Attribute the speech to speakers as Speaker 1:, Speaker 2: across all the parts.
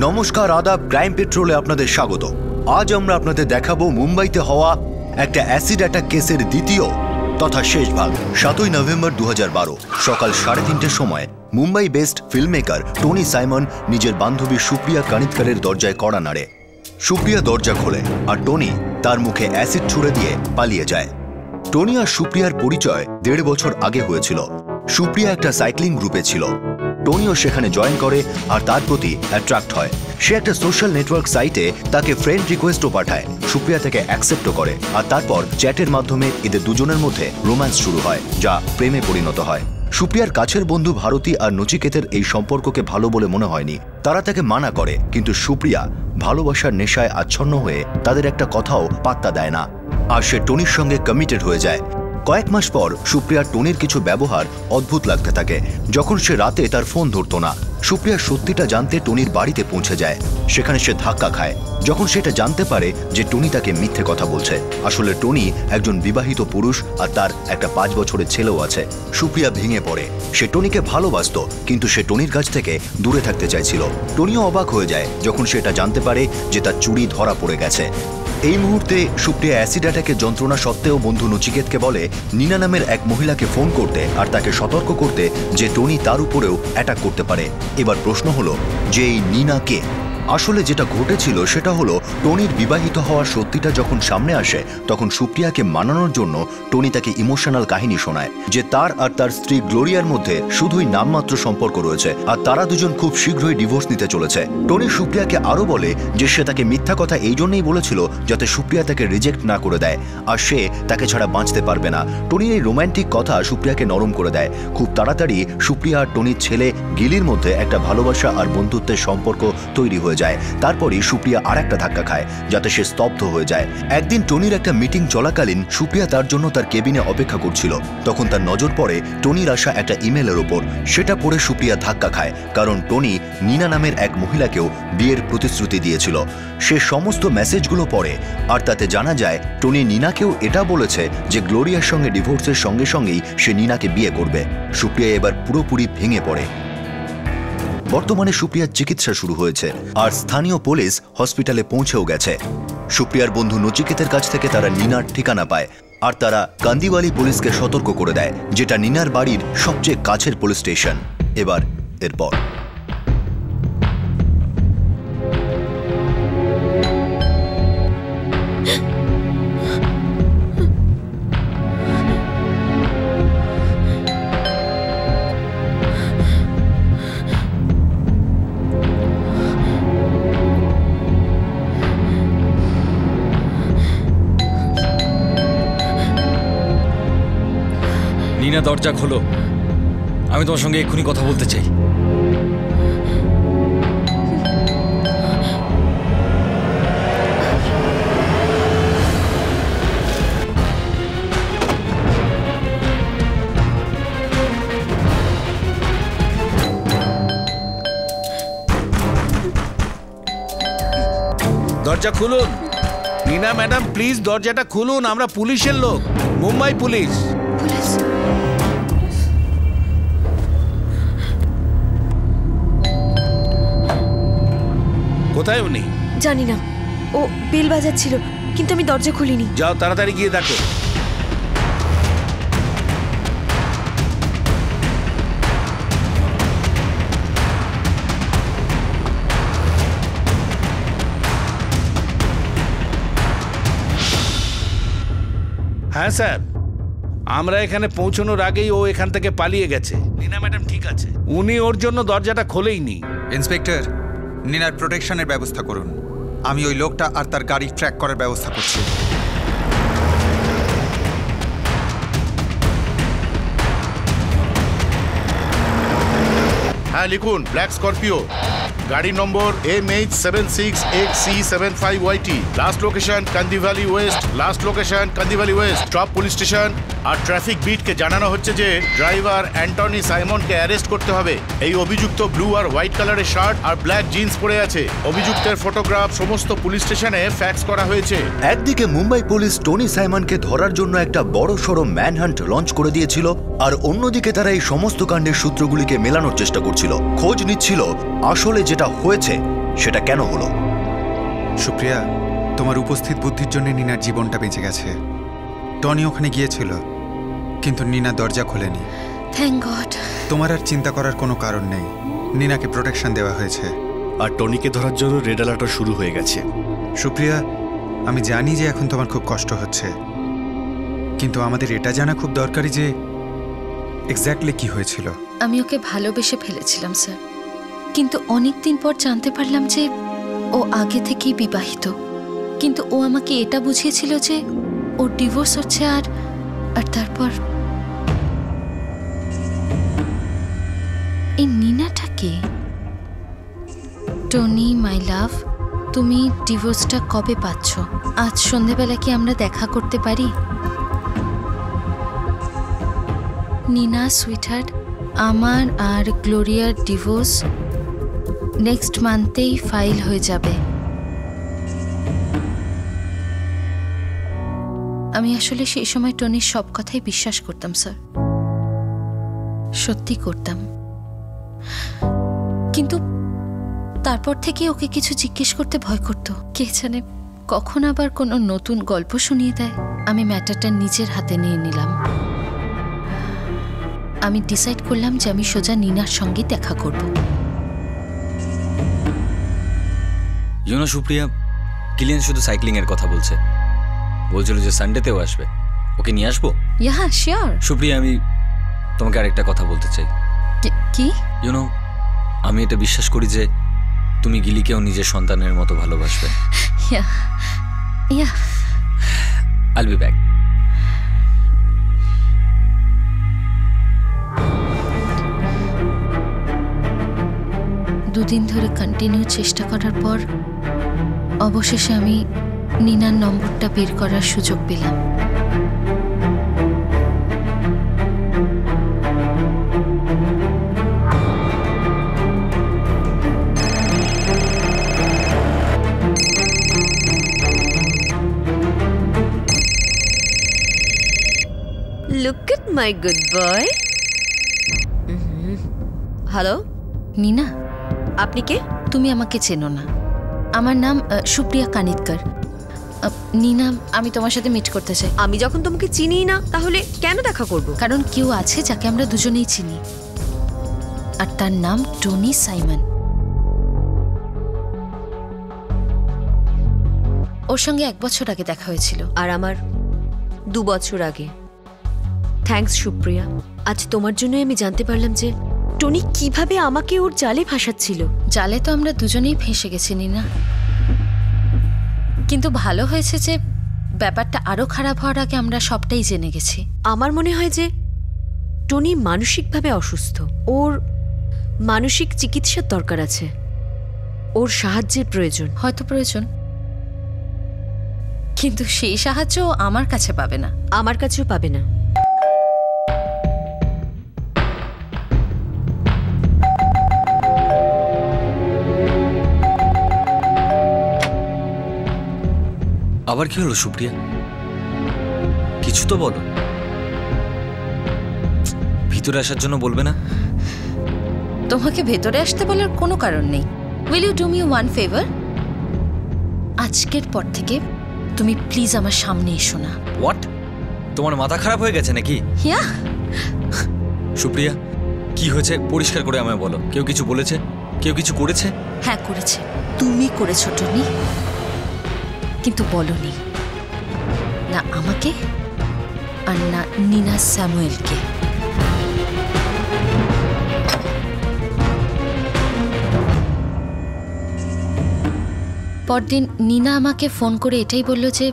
Speaker 1: নমস্কার, আদাব। ক্রাইম পেট্রোলে আপনাদের স্বাগত। আজ আমরা আপনাদের দেখাবো মুম্বাইতে হওয়া একটা অ্যাসিড অ্যাটাক কেসের দ্বিতীয় তথা শেষ ভাগ। 7ই নভেম্বর 2012 সকাল 3:30টার সময় Mumbai best film maker Tony Simon নিজের বান্ধবী সুপ্রিয়া কানিতকারের দরজায় কড়া নাড়ে। সুপ্রিয়া দরজা খোলে আর টনি তার মুখে অ্যাসিড ছুড়ে দিয়ে পালিয়ে যায়। টনি আর সুপ্রিয়ার পরিচয় 1.5 বছর আগে হয়েছিল। সুপ্রিয়া একটা সাইক্লিং গ্রুপে ছিল। টনিও সেখানে জয়েন করে আর তার প্রতি অ্যাট্রাক্ট হয়। সে একটা সোশ্যাল নেটওয়ার্ক সাইটে তাকে ফ্রেন্ড রিকোয়েস্টও পাঠায়। সুপ্রিয়া তাকে অ্যাকসেপ্টও করে আর তারপর চ্যাটের মাধ্যমে এদের দুজনের মধ্যে রোম্যান্স শুরু হয়, যা প্রেমে পরিণত হয়। সুপ্রিয়ার কাছের বন্ধু ভারতী আর নচিকেতের এই সম্পর্ককে ভালো বলে মনে হয়নি। তারা তাকে মানা করে, কিন্তু সুপ্রিয়া ভালোবাসার নেশায় আচ্ছন্ন হয়ে তাদের একটা কথাও পাত্তা দেয় না আর সে টনির সঙ্গে কমিটেড হয়ে যায়। কয়েক মাস পর সুপ্রিয়ার টনির কিছু ব্যবহার অদ্ভুত লাগতে থাকে। যখন সে রাতে তার ফোন ধরত না, সুপ্রিয়া সত্যিটা জানতে টনির বাড়িতে পৌঁছে যায়। সেখানে সে ধাক্কা খায় যখন সেটা জানতে পারে যে টনি তাকে মিথ্যে কথা বলছে। আসলে টনি একজন বিবাহিত পুরুষ আর তার একটা 5 বছরের ছেলেও আছে। সুপ্রিয়া ভেঙে পড়ে। সে টনিকে ভালোবাসত, কিন্তু সে টনির কাছ থেকে দূরে থাকতে চাইছিল। টনিও অবাক হয়ে যায় যখন সে এটা জানতে পারে যে তার চুরি ধরা পড়ে গেছে। এই মুহূর্তে সুপ্রিয়া অ্যাসিড অ্যাটাকের যন্ত্রণা সত্ত্বেও বন্ধু নচিকেতকে বলে নীনা নামের এক মহিলাকে ফোন করতে আর তাকে সতর্ক করতে যে টনি তার উপরেও অ্যাটাক করতে পারে। এবার প্রশ্ন হলো যে এই নীনা কে? আসলে যেটা ঘটেছিল সেটা হলো টনির বিবাহিত হওয়ার সত্যিটা যখন সামনে আসে তখন সুপ্রিয়াকে মানানোর জন্য টনি তাকে ইমোশনাল কাহিনী শোনায় যে তার আর তার স্ত্রী গ্লোরিয়ার মধ্যে শুধুই নামমাত্র সম্পর্ক রয়েছে আর তারা দুজন খুব শীঘ্রই ডিভোর্স নিতে চলেছে। টনি সুপ্রিয়াকে আরও বলে যে সে তাকে মিথ্যা কথা এই জন্যই বলেছিল যাতে সুপ্রিয়া তাকে রিজেক্ট না করে দেয় আর সে তাকে ছাড়া বাঁচতে পারবে না। টনির এই রোম্যান্টিক কথা সুপ্রিয়াকে নরম করে দেয়। খুব তাড়াতাড়ি সুপ্রিয়া আর টনির ছেলে গিলির মধ্যে একটা ভালোবাসা আর বন্ধুত্বের সম্পর্ক তৈরি হয়ে যায়। তারপরই সুপ্রিয়া আর একটা ধাক্কা খায় যাতে সে স্তব্ধ হয়ে যায়। একদিন টনির একটা মিটিং চলাকালীন সুপ্রিয়া তার জন্য তার কেবিনে অপেক্ষা করছিল। তখন তার নজর পড়ে টনির আসা একটা ইমেলের ওপর। সেটা পড়ে সুপ্রিয়া ধাক্কা খায়, কারণ টনি নীনা নামের এক মহিলাকেও বিয়ের প্রতিশ্রুতি দিয়েছিল। সে সমস্ত মেসেজগুলো পড়ে আর তাতে জানা যায় টনি নীনাকেও এটা বলেছে যে গ্লোরিয়ার সঙ্গে ডিভোর্সের সঙ্গে সঙ্গেই সে নীনাকে বিয়ে করবে। সুপ্রিয়া এবার পুরোপুরি ভেঙে পড়ে। বর্তমানে সুপ্রিয়ার চিকিৎসা শুরু হয়েছে আর স্থানীয় পুলিশ হসপিটালে পৌঁছেও গেছে। সুপ্রিয়ার বন্ধু নচিকেতের কাছ থেকে তারা নীনার ঠিকানা পায় আর তারা কান্দিওয়ালি পুলিশকে সতর্ক করে দেয়, যেটা নীনার বাড়ির সবচেয়ে কাছের পুলিশ স্টেশন। এরপর
Speaker 2: নীনা, দরজা খোলো। আমি তোমার সঙ্গে এক্ষুনি কথা বলতে চাই।
Speaker 3: দরজা খুলুন। নীনা ম্যাডাম, প্লিজ দরজাটা খুলুন। আমরা পুলিশের লোক, মুম্বাই পুলিশ। কোথায় উনি?
Speaker 4: জানি না, ও বেল বাজাচ্ছিল, কিন্তু আমি দরজা খুলিনি।
Speaker 3: যাও তাড়াতাড়ি গিয়ে দেখো। হ্যাঁ স্যার, আমরা এখানে পৌঁছানোর আগেই ও এখান থেকে পালিয়ে গেছে। নীনা ম্যাডাম ঠিক আছে, উনি ওর জন্য দরজাটা খোলেইনি।
Speaker 5: ইন্সপেক্টর, নীনার প্রোটেকশনের ব্যবস্থা করুন। আমি ওই লোকটা আর তার গাড়ি ট্র্যাক করার ব্যবস্থা করছি।
Speaker 6: হ্যাঁ লিখুন, ব্ল্যাক স্করপিও, গাড়ি number MH76XC75YT, last location Kandivali west, last location Kandivali west, top police station. আর ট্রাফিক বিটকে জানানো হচ্ছে যে ড্রাইভার অ্যান্টনি সাইমনকে অ্যারেস্ট করতে হবে। এই অভিযুক্ত ব্লু আর হোয়াইট কালারের শার্ট আর ব্ল্যাক জিন্স পরে আছে। অভিযুক্তের ফটোগ্রাফ সমস্ত পুলিশ স্টেশনে ফ্যাক্স করা হয়েছে।
Speaker 1: একদিকে মুম্বাই পুলিশ টনি সাইমনকে ধরার জন্য একটা বড়সড় ম্যানহান্ট লঞ্চ করে দিয়েছিল আর অন্যদিকে তারা এই সমস্ত কাণ্ডের সূত্রগুলিকে মেলানোর চেষ্টা করছিল। খোঁজ নিচ্ছিল আসলে যেটা যেটা হয়েছে সেটা কেন হলো?
Speaker 5: সুপ্রিয়া, তোমার উপস্থিত বুদ্ধির জন্য নিনার জীবনটা বেঁচে গেছে। টনি ওখানে গিয়েছিল, কিন্তু নিনা দরজা খোলেনি।
Speaker 4: Thank god.
Speaker 5: তোমার আর চিন্তা করার কোনো কারণ নেই। নিনাকে প্রোটেকশন দেওয়া হয়েছে।
Speaker 7: আর টনিকে ধরার জন্য রেড অ্যালার্টও শুরু হয়ে গেছে।
Speaker 5: সুপ্রিয়া, আমি জানি যে এখন তোমার খুব কষ্ট হচ্ছে, কিন্তু আমাদের এটা জানা খুব দরকারি যে এক্স্যাক্টলি কি হয়েছিল।
Speaker 8: আমি ওকে ভালোবেসে ফেলেছিলাম স্যার, কিন্তু অনেক দিন পর জানতে পারলাম যে ও আগে থেকেই বিবাহিত। কিন্তু ও আমাকে এটা বুঝিয়েছিল যে ওর ডিভোর্স হচ্ছে। আর তারপর এই নিনাটা কে? টনি মাই লাভ, তুমি ডিভোর্সটা কবে পাচ্ছ? আজ সন্ধেবেলা কি আমরা দেখা করতে পারি? নিনা সুইটহার্ট, আমার আর গ্লোরিয়ার ডিভোর্স নেক্সট মান্থেই ফাইল হয়ে যাবে। আমি আসলে সেই সময় টনির সব কথাই বিশ্বাস করতাম স্যার, সত্যি করতাম। কিন্তু তারপর থেকে ওকে কিছু জিজ্ঞেস করতে ভয় করত। কে জানে কখন আবার কোনো নতুন গল্প শুনিয়ে দেয়। আমি ম্যাটারটা নিজের হাতে নিয়ে নিলাম। আমি ডিসাইড করলাম যে আমি সোজা নিনার সঙ্গে দেখা করব।
Speaker 2: ইউনো সুপ্রিয়া, কিলিয়ান শুধু সাইক্লিং এর কথা বলছে। বলছিল যে সানডেতেও আসবে। ওকে নিয়ে আসবো?
Speaker 8: Yeah sure.
Speaker 2: সুপ্রিয়া, আমি তোমাকে আরেকটা কথা বলতে চাই।
Speaker 8: কি?
Speaker 2: ইউনো, আমি এটা বিশ্বাস করি যে তুমি গিলিকেও নিজের সন্তানের মতো ভালোবাসবে।
Speaker 8: ইয়া ইয়া
Speaker 2: আইল বি ব্যাক।
Speaker 8: দুদিন ধরে কন্টিনিউ চেষ্টা করার পর অবশেষে আমি নিনার নম্বরটা বের করার সুযোগ পেলাম।
Speaker 4: Look at my good boy. Hello,
Speaker 8: Nina,
Speaker 4: আপনি কে?
Speaker 8: তুমি আমাকে চেনো না। আমার নাম সুপ্রিয়া কানিতকর। নিনা, আমি তোমার সাথে মিট করতে চাই।
Speaker 4: আমি যখন তোমাকে চিনি না, তাহলে কেন দেখা করব?
Speaker 8: কারণ কেউ আছে যাকে আমরা দুজনেই চিনি, আর তার নাম টনি সাইমন। ওর সঙ্গে 1 বছর আগে দেখা হয়েছিল।
Speaker 4: আর আমার 2 বছর আগে। থ্যাঙ্কস সুপ্রিয়া, আজ তোমার জন্যই আমি জানতে পারলাম যে টনি কিভাবে আমাকে ওর জালে ফাঁসাচ্ছিল।
Speaker 8: জালে তো আমরা দুজনেই ফেঁসে গেছি নিনা, কিন্তু ভালো হয়েছে যে ব্যাপারটা আরো খারাপ হওয়ার আগে আমরা সবটাই জেনে গেছি।
Speaker 4: আমার মনে হয় যে টনি মানসিকভাবে অসুস্থ। ওর মানসিক চিকিৎসার দরকার আছে। ওর সাহায্যের প্রয়োজন।
Speaker 8: হয়তো প্রয়োজন, কিন্তু সেই সাহায্য আমার কাছে পাবে না।
Speaker 4: আমার কাছেও পাবে না।
Speaker 2: আবার কি হলো সুপ্রিয়া? কিছু তো বলো। ভিতরে আসার জন্য বলবে না?
Speaker 8: তোমাকে ভেতরে আসতে বলার কোনো কারণ নেই। Will you do me one favour? আজকের পর থেকে তুমি প্লিজ আমার সামনে এসো না।
Speaker 2: হোয়াট? তোমার মাথা খারাপ হয়ে গেছে নাকি?
Speaker 8: ইয়া
Speaker 2: সুপ্রিয়া, কি হয়েছে পরিষ্কার করে আমায় বলো। কেউ কিছু বলেছে? কেউ কিছু করেছে?
Speaker 8: হ্যাঁ করেছে, তুমি করেছো টনি, কিন্তু বলনি না আমাকে আর না নিনা স্যামুয়েলকে। পরদিন নিনা আমাকে ফোন করে এটাই বলল যে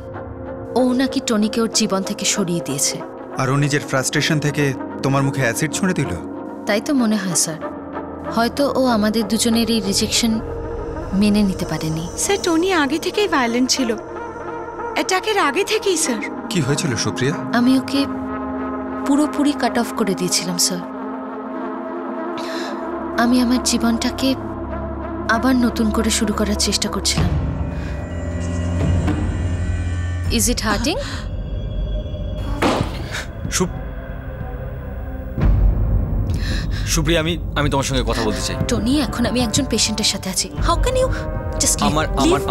Speaker 8: ও নাকি টনিকে ওর জীবন থেকে সরিয়ে দিয়েছে।
Speaker 5: আর ও নিজের ফ্রাস্ট্রেশন থেকে তোমার মুখে অ্যাসিড ছুঁড়ে দিল?
Speaker 8: তাই তো মনে হয় স্যার। হয়তো ও আমাদের দুজনের এই রিজেকশন মেনে নিতে পারেনি।
Speaker 9: স্যার, টনি আগে থেকেই ভায়োলেন্ট ছিল, অ্যাটাকের আগে থেকেই স্যার।
Speaker 5: কি হয়েছিল সুপ্রিয়া?
Speaker 8: আমি ওকে পুরোপুরি কাট অফ করে দিয়েছিলাম স্যার। আমি আমার জীবনটাকে আবার নতুন করে শুরু করার চেষ্টা করছিলাম। Is it hurting?
Speaker 2: সুপ্রিয়া, আমি তোমার সঙ্গে কথা বলতে চাই।
Speaker 8: টনি, এখন আমি একজন পেশেন্টের সাথে আছি। হাউ ক্যান ইউ জাস্ট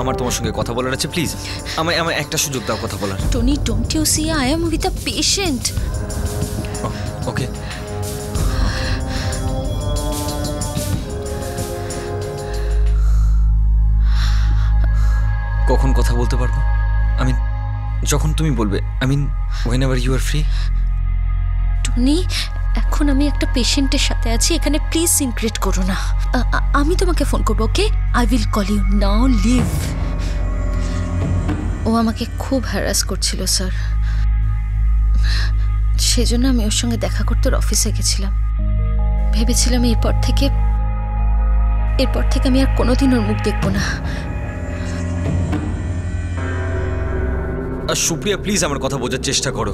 Speaker 2: আমার তোমার সঙ্গে কথা বলার আছে, প্লিজ। আমার একটা সুযোগ দাও কথা বলার।
Speaker 8: Tony, don't you see I am with a patient.
Speaker 2: Okay. কখন কথা বলতে পারবো? যখন তুমি বলবে। whenever you are free.
Speaker 8: Tony, এখন আমি একটা পেশেন্টের সাথে আছি, এখানে প্লিজ সিনক্রেট করো না। আমি তোমাকে ফোন করবো, okay? I will call you now, leave. ও আমাকে খুব হ্যারাস করছিল স্যার, সেজন্য আমি ওর সঙ্গে দেখা করতে ওর অফিসে গেছিলাম। ভেবেছিলাম এরপর থেকে আমি আর কোনোদিন ওর মুখ দেখবো না।
Speaker 2: সুপ্রিয়া, প্লিজ আমার কথা বোঝার চেষ্টা করো।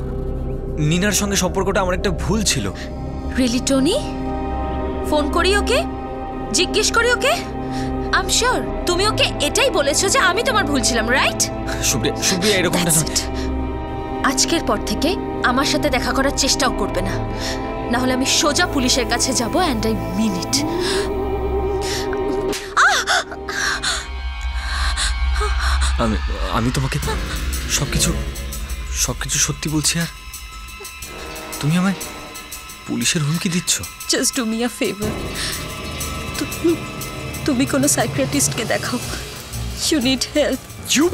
Speaker 2: নিনার সঙ্গে সম্পর্কটা আমার একটা ভুল ছিল।
Speaker 8: Really Tony? ফোন করি ওকে, জিজ্ঞেস করি ওকে? আই এম শিওর তুমি ওকে এটাই বলেছো যে আমি তোমার ভুল ছিলাম, রাইট?
Speaker 2: সুপ্রিয়া এরকমটা না।
Speaker 8: আজকের পর থেকে আমার সাথে দেখা করার চেষ্টাও করবে না, না হলে আমি সোজা পুলিশের কাছে যাব, অ্যান্ড আই মিন ইট।
Speaker 2: আমি তোমাকে সবকিছু সত্যি বলছি, আর তুমি আমায় পুলিশের হুমকি দিচ্ছ।
Speaker 8: Just do me a favour, তুমি কোনো সাইকিয়াট্রিস্টকে দেখাও, ইউ নিড হেল্প।
Speaker 2: চুপ।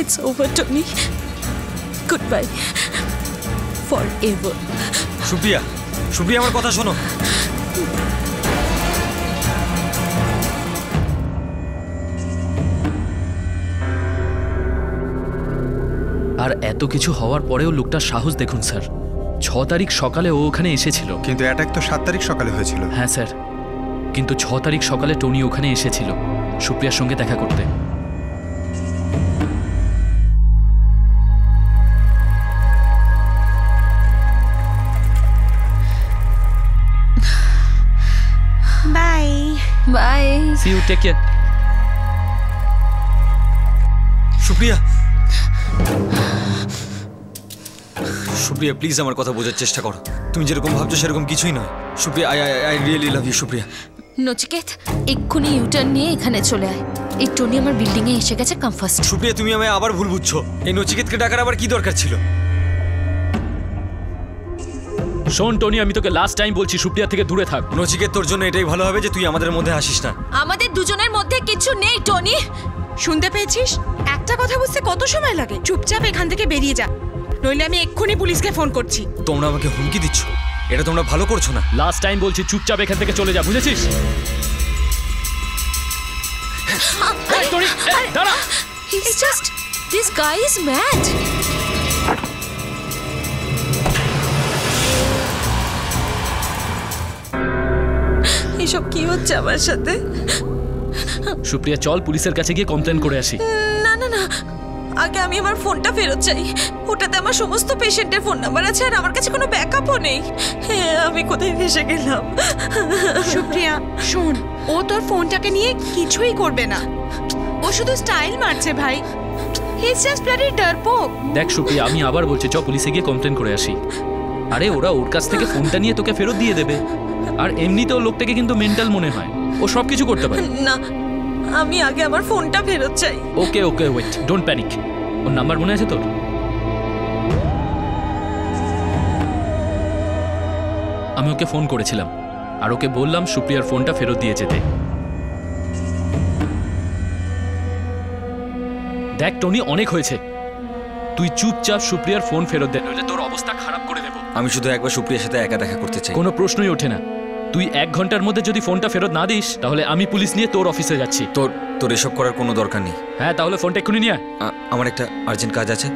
Speaker 8: It's over Tony, goodbye forever.
Speaker 2: Supriya, আমার কথা শোনো।
Speaker 10: আর এত কিছু হওয়ার পরেও লোকটার সাহস দেখুন স্যার। 6 তারিখ সকালে ও ওখানে এসেছিল,
Speaker 5: কিন্তু অ্যাটাক তো 7 তারিখ সকালে হয়েছিল।
Speaker 10: হ্যাঁ স্যার, কিন্তু 6 তারিখ সকালে টনি ওখানে এসেছিল সুপ্রিয়ার সঙ্গে দেখা করতে।
Speaker 9: Bye
Speaker 8: bye,
Speaker 10: see you, take care.
Speaker 2: Supriya, please আমার কথা বোঝার চেষ্টা করো। তুমি যেরকম ভাবছো সেরকম কিছুই নয়। Supriya, I really love you. Supriya.
Speaker 8: Nachiket, এক্ষুনি ইউটার্ন নিয়ে এখানে চলে আয়। এই টনি আমার বিল্ডিং এ এসে গেছে, কাম ফার্স্ট।
Speaker 2: সুপ্রিয়া, তুমি আমায় আবার ভুল বুঝছো। এই নচিকেতকে ডাকার আবার কি দরকার ছিল?
Speaker 10: শোন টনি, আমি তোকে লাস্ট টাইম বলছি সুপ্রিয়া থেকে দূরে থাক।
Speaker 2: নচিকেত, তোর জন্য এটাই ভালো হবে যে তুই আমাদের মধ্যে আসিস না।
Speaker 8: আমাদের দুজনের মধ্যে কিছু নেই টনি।
Speaker 9: শুনতে পেয়েছিস? একটা কথা বুঝতে কত সময় লাগে? চুপচাপ এখান থেকে বেরিয়ে যা, নইলে আমি এক্ষুনি পুলিশকে ফোন করছি।
Speaker 2: তোমরা আমাকে হুমকি দিচ্ছ, এটা তোমরা ভালো করছো না।
Speaker 10: লাস্ট টাইম বলছি চুপচাপ এখান থেকে চলে যা, বুঝেছিস? টনি, দাঁড়া।
Speaker 8: He's just, this guy is mad. এসব কি হচ্ছে আমার সাথে?
Speaker 10: সুপ্রিয়া, চল পুলিশের কাছে গিয়ে কমপ্লেন করে আসি।
Speaker 8: না না না, আগে আমি আমার ফোনটা ফেরত চাই। ওটাতে আমার সমস্ত পেশেন্টের ফোন নাম্বার আছে, আর আমার কাছে কোনো ব্যাকআপও নেই। আমি কোথায় ফেসে গেলাম?
Speaker 9: সুপ্রিয়া শোন, ও তোর ফোনটাকে নিয়ে কিছুই করবে না, ও শুধু স্টাইল মারছে ভাই। হি ইজ জাস্ট ব্লাডি ডারপোক।
Speaker 10: দেখ সুপ্রিয়া, আমি আবার বলছি চ পুলিশে গিয়ে কমপ্লেন করে আসি। আরে ওরা ওর কাছ থেকে ফোনটা নিয়ে তোকে ফেরত দিয়ে দেবে। আর এমনিতেও লোকটাকে কিন্তু মেন্টাল মনে হয়, ও সব কিছু করতে পারে।
Speaker 8: না, আমি আগে আমার ফোনটা ফেরত চাই।
Speaker 10: Okay okay, wait, don't panic. ওর নাম্বার মনে আছে তোর? আমি ওকে ফোন করেছিলাম আর ওকে বললাম সুপ্রিয়ার ফোনটা ফেরত দিয়ে যেতে। দেখ টনি, অনেক হয়েছে, তুই চুপচাপ সুপ্রিয়ার ফোন ফেরত দে, নইলে তোর অবস্থা খারাপ করে দেব।
Speaker 2: আমি শুধু একবার সুপ্রিয়ার সাথে একা দেখা করতে চাই।
Speaker 10: কোনো প্রশ্নই ওঠে না। তুই 1 ঘন্টার মধ্যে যদি ফোনটা ফেরত না দিস, তাহলে আমি পুলিশ নিয়ে তোর অফিসে যাচ্ছি।
Speaker 2: তোর এসব করার কোনো দরকার নেই।
Speaker 10: হ্যাঁ, তাহলে ফোনটা এক্ষুনি নিয়ে।
Speaker 2: আমার একটা আর্জেন্ট কাজ আছে,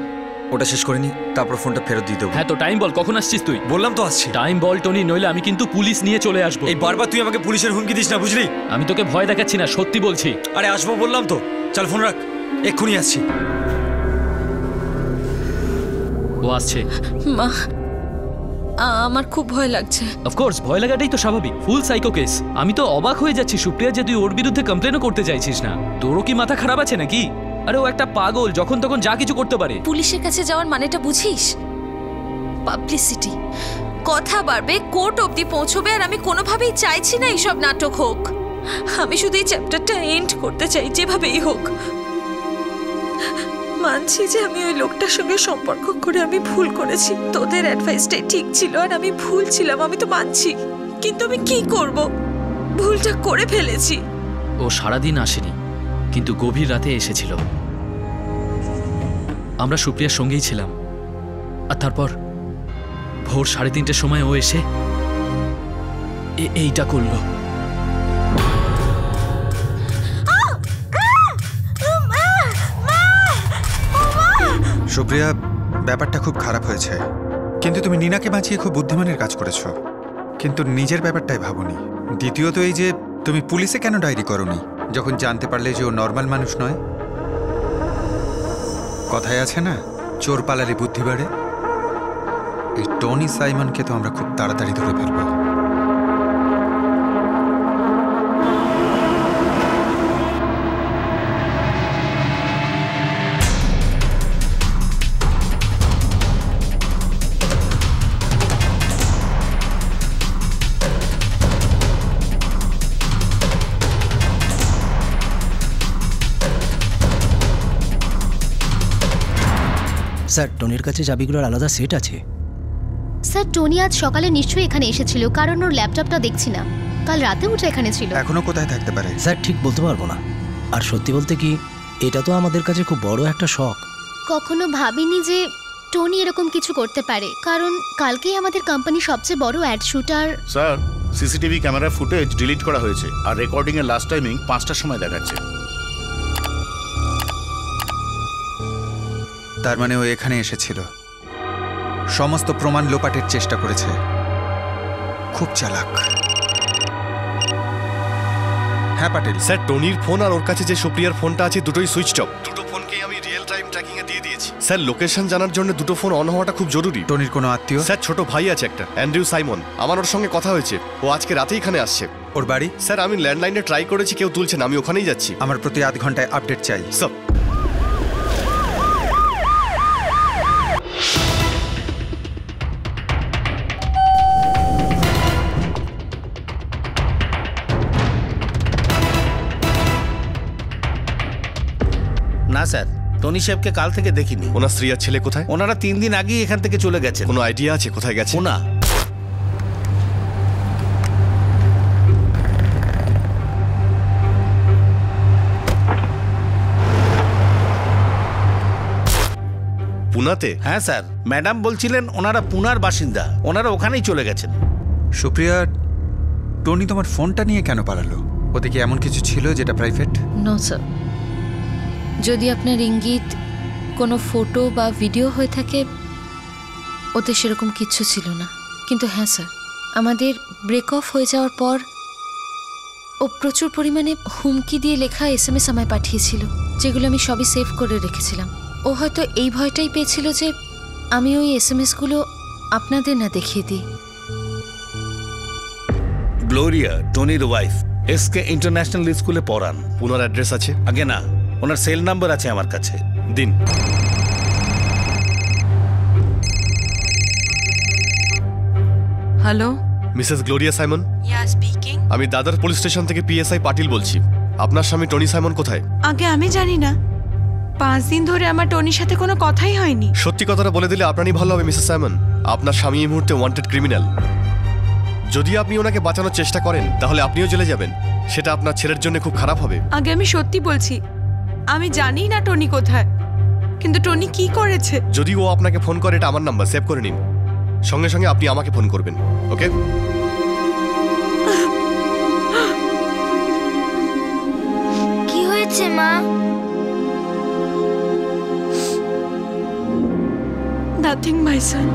Speaker 2: ওটা শেষ করে নি, তারপর ফোনটা ফেরত দিয়ে দেবো।
Speaker 10: হ্যাঁ, তো টাইম বল, কখন আসছিস তুই?
Speaker 2: বললাম তো আসছি।
Speaker 10: টাইম বল টনি, নইলে আমি কিন্তু পুলিশ নিয়ে চলে আসবো।
Speaker 2: এই বারবার তুই আমাকে পুলিশের হুমকি দিস না, বুঝলি?
Speaker 10: আমি তোকে ভয় দেখাচ্ছি না, সত্যি বলছি।
Speaker 2: আরে আসবো বললাম তো, চল ফোন রাখ, এক্ষুনি আসছি।
Speaker 10: ও আসছে।
Speaker 8: মা, আমার খুব ভয় লাগছে।
Speaker 10: অফকোর্স, ভয় লাগাটাই তো স্বাভাবিক, ফুল সাইকো কেস। আমি তো অবাক হয়ে যাচ্ছি সুপ্রিয়া যে তুই ওর বিরুদ্ধে কমপ্লেনও করতে চাইছিস না। তোরও কি মাথা খারাপ আছে নাকি? আরে ও একটা পাগল, যখন তখন যা কিছু করতে পারে।
Speaker 8: পুলিশের কাছে যাওয়ার মানেটা বুঝিস? পাবলিসিটি, কথা বাড়বে, কোর্ট অবধি পৌঁছবে, আর আমি কোনোভাবেই চাইছি না এইসব নাটক হোক। আমি শুধু এই চ্যাপ্টারটা এন্ড করতে চাই যেভাবেই হোক। মানছি যে আমি ওই লোকটার সঙ্গে সম্পর্ক করে আমি ভুল করেছি, তোদের অ্যাডভাইসটাই ঠিক ছিল আর আমি ভুল ছিলাম, আমি তো মানছি, কিন্তু আমি কি করব, ভুলটা করে ফেলেছি।
Speaker 10: ও সারাদিন আসেনি, কিন্তু গভীর রাতে এসেছিল। আমরা সুপ্রিয়ার সঙ্গেই ছিলাম, আর তারপর ভোর 3:30টার সময় ও এসে এইটা করলো।
Speaker 5: সুপ্রিয়া, ব্যাপারটা খুব খারাপ হয়েছে, কিন্তু তুমি নীনাকে বাঁচিয়ে খুব বুদ্ধিমানের কাজ করেছো, কিন্তু নিজের ব্যাপারটাই ভাবনি। দ্বিতীয়ত এই যে তুমি পুলিশে কেন ডায়েরি করোনি যখন জানতে পারলে যে ও নর্মাল মানুষ নয়? কথায় আছে না, চোর পালালে বুদ্ধি বাড়ে। এই টনি সাইমনকে তো আমরা খুব তাড়াতাড়ি ধরে ফেলবো।
Speaker 11: স্যার, টনির কাছে চাবিগুলোর আলাদা সেট আছে।
Speaker 12: স্যার, টনি আজ সকালে নিশ্চয়ই এখানে এসেছিল, কারণ ওর ল্যাপটপটা দেখছি না। কাল রাতে ওটা এখানে ছিল।
Speaker 5: এখনো কোথায় থাকতে পারে
Speaker 11: স্যার ঠিক বলতে পারবো না। আর সত্যি বলতে কি, এটা তো আমাদের কাছে খুব বড় একটা শখ।
Speaker 12: কখনো ভাবিনি যে টনি এরকম কিছু করতে পারে, কারণ কালকেই আমাদের কোম্পানি সবচেয়ে বড় ad shooter.
Speaker 6: Sir, CCTV camera footage delete করা হয়েছে, আর রেকর্ডিং এর লাস্ট টাইমিং 5টার সময় দেখাচ্ছে।
Speaker 5: তার মানে ও এখানে এসেছিল, সমস্ত প্রমাণ লোপাটের চেষ্টা করেছে। খুব চালাক। হ্যাঁ পাটেল
Speaker 7: স্যার, টনির ফোন আর ওর কাছে যে সুপ্রিয়ার ফোনটা আছে দুটোই সুইচ অফ। দুটো ফোনকেই আমি রিয়েল টাইম ট্র্যাকিং এ দিয়ে দিয়েছি। স্যার, লোকেশন জানার জন্য দুটো ফোন অন হওয়াটা খুব জরুরি।
Speaker 5: টনির কোনো আত্মীয়?
Speaker 7: স্যার, ছোট ভাই আছে একটা, অ্যান্ড্রিউ সাইমন। আমার ওর সঙ্গে কথা হয়েছে, ও আজকে রাতেই এখানে আসছে।
Speaker 5: ওর বাড়ি?
Speaker 7: স্যার, আমি ল্যান্ডলাইনে ট্রাই করেছি, কেউ তুলছে না, আমি ওখানেই যাচ্ছি।
Speaker 5: আমার প্রতি আধ ঘন্টায় আপডেট চাই।
Speaker 7: সব
Speaker 3: না স্যার, টনি সাহেবকে কাল থেকে দেখিনি।
Speaker 7: ওনার স্ত্রী আর ছেলে কোথায়?
Speaker 3: ওনারা 3 দিন আগেই এখান থেকে চলে গেছে।
Speaker 7: কোনো আইডিয়া আছে কোথায় গেছে?
Speaker 3: না।
Speaker 7: পুনাতে?
Speaker 3: হ্যাঁ স্যার, ম্যাডাম বলছিলেন ওনারা পুনার বাসিন্দা, ওনারা ওখানেই চলে গেছেন।
Speaker 5: সুপ্রিয়া, টনি তোমার ফোনটা নিয়ে কেন পালালো? ওতে কি এমন কিছু ছিল যেটা প্রাইভেট?
Speaker 8: নো স্যার, যদি আপনার ইঙ্গিত কোনো ফটো বা ভিডিও হয়ে থাকে, ওতে সেরকম কিচ্ছু ছিল না। কিন্তু হ্যাঁ স্যার, আমাদের ব্রেক অফ হয়ে যাওয়ার পর ও প্রচুর পরিমাণে হুমকি দিয়ে লেখা SMS আমায় পাঠিয়েছিল, যেগুলো আমি সবই সেভ করে রেখেছিলাম। ও হয়তো এই ভয়টাই পেয়েছিল যে আমি ওই SMSগুলো আপনাদের না দেখিয়ে দিই।
Speaker 3: গ্লোরিয়া, টনির ওয়াইফ, SK ইন্টারন্যাশনাল স্কুলে পড়ান।
Speaker 7: পুনার অ্যাড্রেস আছে?
Speaker 3: আগে না, ওনার সেল নাম্বার আছে আমার কাছে।
Speaker 7: দিন।
Speaker 9: Hello,
Speaker 7: Mrs Gloria Simon?
Speaker 9: Yeah speaking.
Speaker 7: আমি দাদর পুলিশ স্টেশন থেকে PSI পাটিল বলছি। আপনার স্বামী টনি সাইমন কোথায়?
Speaker 9: আগে আমি জানি না, 5 দিন ধরে আমার টনির সাথে কোনো কথাই হয়নি।
Speaker 7: সত্যি কথাটা বলে দিলে আপনারই ভালো হবে মিসেস সাইমন। আপনার স্বামী এই মুহূর্তে ওয়ান্টেড ক্রিমিনাল। যদি আপনি ওনাকে বাঁচানোর চেষ্টা করেন তাহলে আপনিও জেলে যাবেন, সেটা আপনার ছেলের জন্য খুব খারাপ হবে।
Speaker 9: আগে আমি সত্যি বলছি, আমি জানি না টনি কোথায়, কিন্তু টনি কি করেছে।
Speaker 7: যদি ও আপনাকে ফোন করে, এটা আমার নাম্বার, সেভ করে নিন। সঙ্গে সঙ্গে আপনি আমাকে ফোন করবেন, ওকে?
Speaker 12: কি হয়েছে মা?
Speaker 9: নাথিং মাই সন।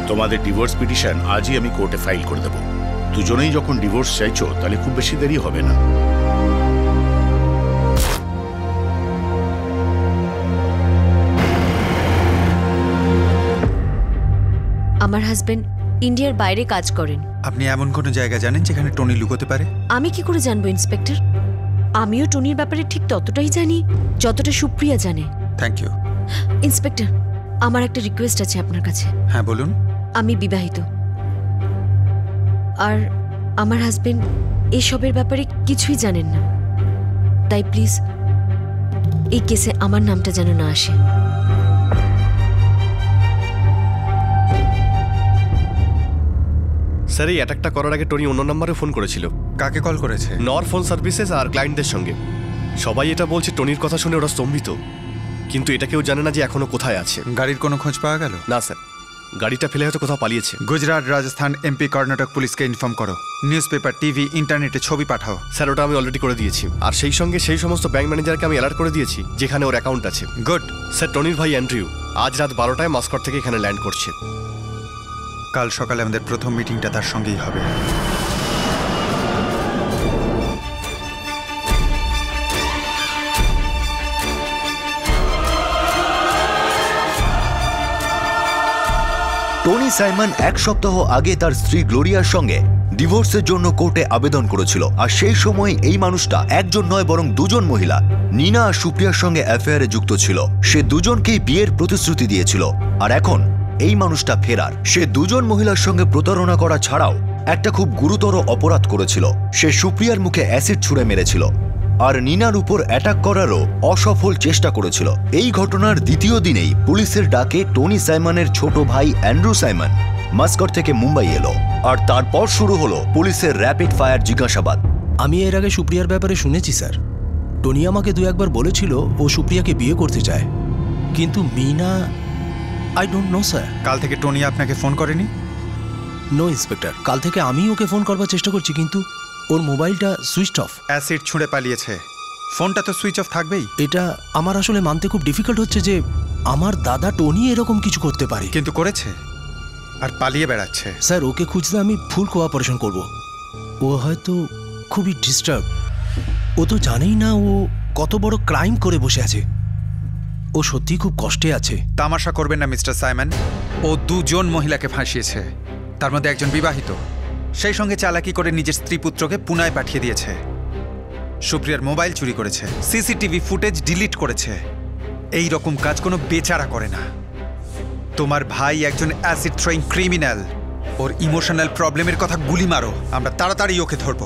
Speaker 6: তোমাদের ডিভোর্স পিটিশন আজই আমি কোর্টে ফাইল করে দেব। দুজনেই যখন ডিভোর্স চাইছো, তাহলে খুব বেশি দেরি হবে না।
Speaker 4: আমার হাজবেন্ড ইন্ডিয়ার বাইরে কাজ করেন।
Speaker 5: আপনি এমন কোনো জায়গা জানেন যেখানে টনি লুকোতে পারে?
Speaker 4: আমি কি করে জানবো ইন্সপেক্টর? আমিও টনির ব্যাপারে ঠিক ততটাই জানি যতটা সুপ্রিয়া জানে।
Speaker 5: Thank you.
Speaker 4: ইন্সপেক্টর, আমার একটা রিকোয়েস্ট আছে আপনার কাছে।
Speaker 5: হ্যাঁ বলুন।
Speaker 4: আমি বিবাহিত, আর আমার হাজবেন্ড এসবের ব্যাপারে কিছুই জানেন না, তাই প্লিজ এই কেসে আমার নামটা যেন না আসে।
Speaker 7: স্যার, এই অ্যাটাকটা করার আগে টনি অন্য নম্বরে ফোন করেছিল।
Speaker 5: কাকে কল করেছে?
Speaker 7: নর ফোন সার্ভিসেস আর ক্লায়েন্টদের সঙ্গে। সবাই এটা বলছে টনির কথা শুনে ওরা স্তম্ভিত, কিন্তু এটা কেউ জানে না যে এখনো কোথায় আছে।
Speaker 5: গাড়ির কোনো খোঁজ পাওয়া গেল?
Speaker 7: না স্যার, গাড়িটা ফেলে হয়তো কোথাও পালিয়েছে।
Speaker 5: গুজরাট, রাজস্থান, এমপি, কর্ণাটক পুলিশকে ইনফর্ম করো। নিউজ পেপার, টিভি, ইন্টারনেটে ছবি পাঠাও।
Speaker 7: স্যার, ওটা আমি অলরেডি করে দিয়েছি। আর সেই সঙ্গে সেই সমস্ত ব্যাংক ম্যানেজারকে আমি অ্যালার্ট করে দিয়েছি যেখানে ওর অ্যাকাউন্ট আছে।
Speaker 5: গুড।
Speaker 7: স্যার, টনির ভাই অ্যান্ড্রিউ আজ রাত 12টায় মাস্কট থেকে এখানে ল্যান্ড করছে।
Speaker 5: কাল সকালে আমাদের প্রথম মিটিংটা তার সঙ্গেই হবে।
Speaker 1: টনি সাইমন এক সপ্তাহ আগে তার স্ত্রী গ্লোরিয়ার সঙ্গে ডিভোর্সের জন্য কোর্টে আবেদন করেছিল, আর সেই সময় এই মানুষটা একজন নয় বরং দুজন মহিলা নিনা আর সুপ্রিয়ার সঙ্গে অ্যাফেয়ারে যুক্ত ছিল। সে দুজনকেই বিয়ের প্রতিশ্রুতি দিয়েছিল, আর এখন এই মানুষটা ফেরার। সে দুজন মহিলার সঙ্গে প্রতারণা করা ছাড়াও একটা খুব গুরুতর অপরাধ করেছিল। সে সুপ্রিয়ার মুখে অ্যাসিড ছুঁড়ে মেরেছিল আর নিনার উপর অ্যাটাক করারও অসফল চেষ্টা করেছিল। এই ঘটনার দ্বিতীয় দিনেই পুলিশের ডাকে টনি সাইমনের ছোট ভাই অ্যান্ড্রু সাইমন মাস্কট থেকে মুম্বাই এলো, আর তারপর শুরু হলো পুলিশের র্যাপিড ফায়ার জিজ্ঞাসাবাদ।
Speaker 11: আমি এর আগে সুপ্রিয়ার ব্যাপারে শুনেছি স্যার। টনি আমাকে দু একবার বলেছিল ও সুপ্রিয়াকে বিয়ে করতে চায়, কিন্তু Meena I don't know sir.
Speaker 5: কাল থেকে টনি আপনাকে ফোন করেনি?
Speaker 11: নো ইন্সপেক্টর, কাল থেকে আমি ওকে ফোন করবার চেষ্টা করছি, কিন্তু ওর মোবাইলটা সুইচ অফ।
Speaker 5: অ্যাসিড ছুঁড়ে পালিয়েছে, ফোনটা তো সুইচ অফ থাকবেই।
Speaker 11: এটা আমার আসলে মানতে খুব ডিফিকাল্ট হচ্ছে যে আমার দাদা টনি এরকম কিছু করতে পারে।
Speaker 5: কিন্তু করেছে, আর পালিয়ে বেড়াচ্ছে।
Speaker 11: স্যার, ওকে খুঁজতে আমি ফুল কোঅপারেশন করব। ও হয়তো খুবই ডিস্টার্ব। ও তো জানেই না ও কত বড় ক্রাইম করে বসে আছে। ও সত্যিই খুব কষ্টে আছে।
Speaker 5: তামাশা করবেন না মিস্টার সাইমন। ও দুজন মহিলাকে ফাঁসিয়েছে, তার মধ্যে একজন বিবাহিত। সেই সঙ্গে চালাকি করে নিজের স্ত্রী পুত্রকে পুনায় পাঠিয়ে দিয়েছে। সুপ্রিয়ার মোবাইল চুরি করেছে, সিসিটিভি ফুটেজ ডিলিট করেছে। এই রকম কাজ কোনো বেচারা করে না। তোমার ভাই একজন অ্যাসিড থ্রোয়িং ক্রিমিনাল। ওর ইমোশনাল প্রবলেমের কথা গুলি মারো, আমরা তাড়াতাড়ি ওকে ধরবো।